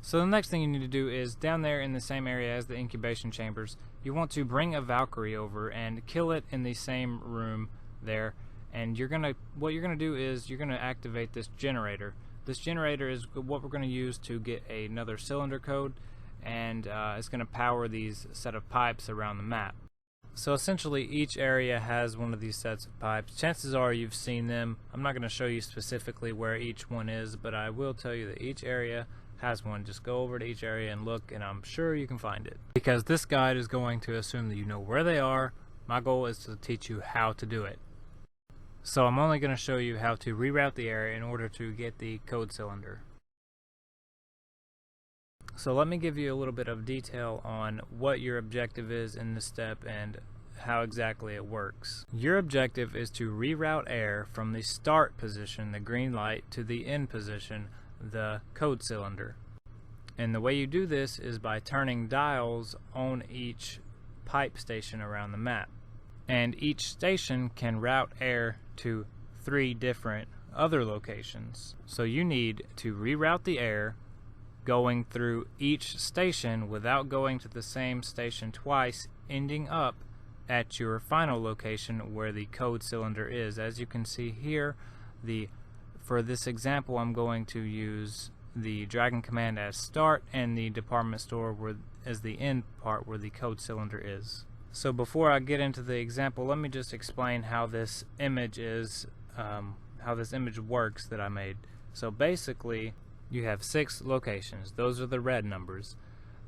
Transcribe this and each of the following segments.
So the next thing you need to do is down there in the same area as the incubation chambers, you want to bring a Valkyrie over and kill it in the same room there. And what you're gonna do is you're gonna activate this generator. This generator is what we're gonna use to get another cylinder code, and it's gonna power these set of pipes around the map. So essentially each area has one of these sets of pipes. Chances are you've seen them. I'm not gonna show you specifically where each one is, but I will tell you that each area has one. Just go over to each area and look, and I'm sure you can find it. Because this guide is going to assume that you know where they are. My goal is to teach you how to do it. So I'm only going to show you how to reroute the area in order to get the code cylinder. So let me give you a little bit of detail on what your objective is in this step and how exactly it works. Your objective is to reroute air from the start position, the green light, to the end position, the code cylinder. And the way you do this is by turning dials on each pipe station around the map. And each station can route air to 3 different other locations. So you need to reroute the air going through each station without going to the same station twice, ending up at your final location where the code cylinder is. As you can see here, for this example, I'm going to use the Dragon Command as start and the department store as the end part where the code cylinder is. So before I get into the example, let me just explain how this image works that I made. So basically, you have 6 locations. Those are the red numbers.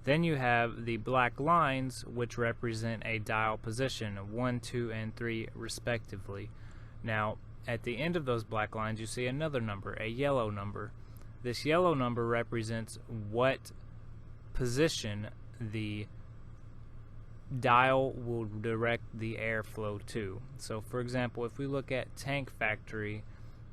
Then you have the black lines, which represent a dial position, 1, 2, and 3 respectively. Now, at the end of those black lines, you see another number, a yellow number. This yellow number represents what position the dial will direct the airflow to. So for example, if we look at Tank Factory,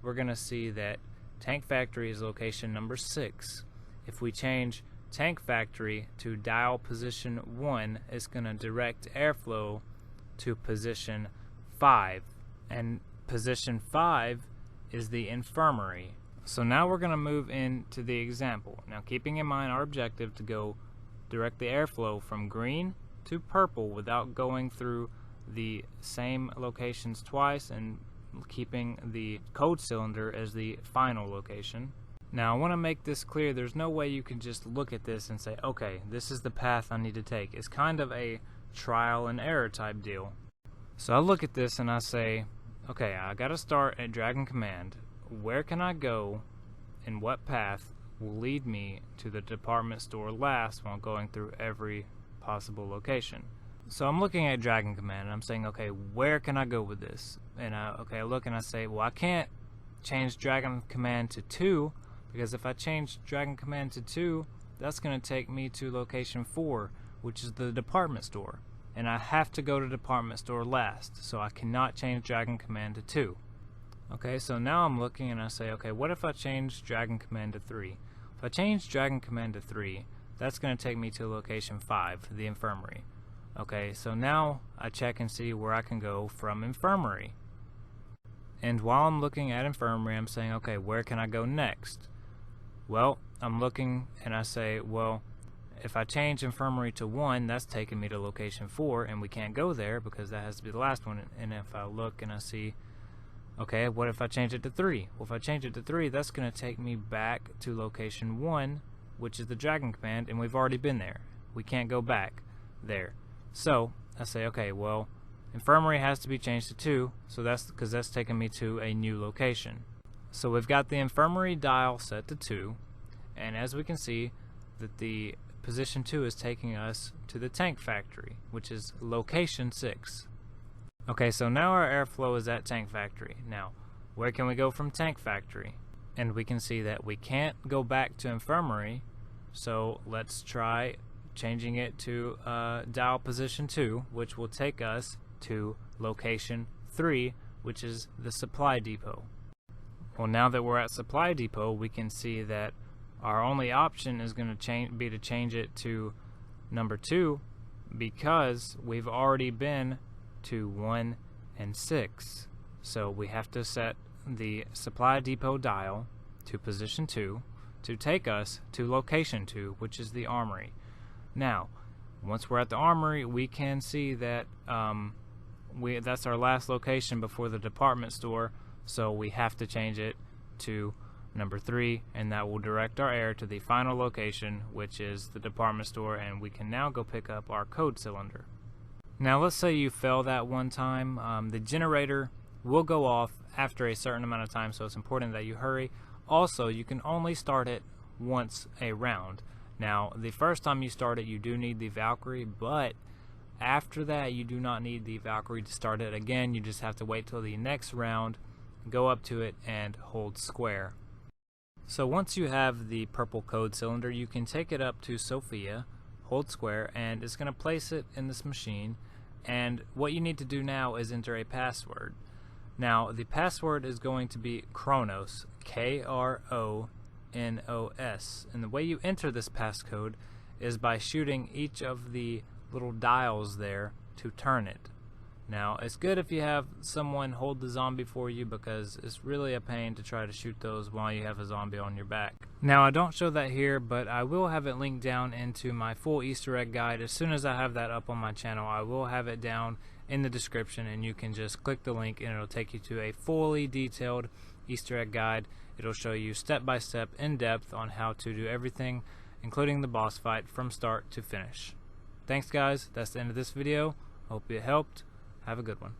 we're going to see that Tank Factory is location number 6. If we change Tank Factory to dial position 1, it's going to direct airflow to position 5. And position 5 is the infirmary. So now we're going to move into the example. Now keeping in mind our objective to go direct the airflow from green to purple without going through the same locations twice and keeping the code cylinder as the final location. Now I want to make this clear, there's no way you can just look at this and say, okay, this is the path I need to take. It's kind of a trial and error type deal. So I look at this and I say, okay, I gotta start at Dragon Command. Where can I go and what path will lead me to the department store last while going through every possible location? So I'm looking at Dragon Command and I'm saying, okay, where can I go with this? And I look and I say, well, I can't change Dragon Command to 2, because if I change Dragon Command to 2, that's going to take me to location 4, which is the department store. And I have to go to department store last, so I cannot change Dragon Command to 2. Okay, so now I'm looking and I say, okay, what if I change Dragon Command to 3? If I change Dragon Command to 3, that's going to take me to location 5, the infirmary. Okay, so now I check and see where I can go from infirmary. And while I'm looking at infirmary, I'm saying, okay, where can I go next? Well, I'm looking and I say, well, if I change infirmary to 1, that's taking me to location 4, and we can't go there because that has to be the last one. And if I look and I see, okay, what if I change it to 3? Well, if I change it to 3, that's going to take me back to location 1, which is the Dragon Command, and we've already been there. We can't go back there. So I say, okay, well, infirmary has to be changed to 2, so that's because that's taking me to a new location. So we've got the infirmary dial set to 2, and as we can see, that the position 2 is taking us to the Tank Factory, which is location 6. Okay, so now our airflow is at Tank Factory. Now, where can we go from Tank Factory? And we can see that we can't go back to infirmary, so let's try changing it to dial position 2, which will take us to location 3, which is the supply depot. Well, now that we're at supply depot, we can see that our only option is going to be to change it to number 2, because we've already been to 1 and 6. So we have to set the supply depot dial to position 2, to take us to location 2, which is the armory. Now, once we're at the armory, we can see that that's our last location before the department store, so we have to change it to number 3, and that will direct our air to the final location, which is the department store, and we can now go pick up our code cylinder. Now let's say you fail that one time. The generator will go off after a certain amount of time, so it's important that you hurry. Also, you can only start it once a round. Now, the first time you start it, you do need the Valkyrie, but after that, you do not need the Valkyrie to start it again. You just have to wait till the next round, go up to it, and hold square. So once you have the purple code cylinder, you can take it up to Sophia, hold square, and it's going to place it in this machine. And what you need to do now is enter a password. Now, the password is going to be Kronos, Kronos. And the way you enter this passcode is by shooting each of the little dials there to turn it. Now, it's good if you have someone hold the zombie for you, because it's really a pain to try to shoot those while you have a zombie on your back. Now, I don't show that here, but I will have it linked down into my full Easter egg guide. As soon as I have that up on my channel, I will have it down in the description, and you can just click the link and it'll take you to a fully detailed Easter egg guide. It'll show you step by step, in depth, on how to do everything, including the boss fight, from start to finish. Thanks guys, that's the end of this video. Hope it helped. Have a good one.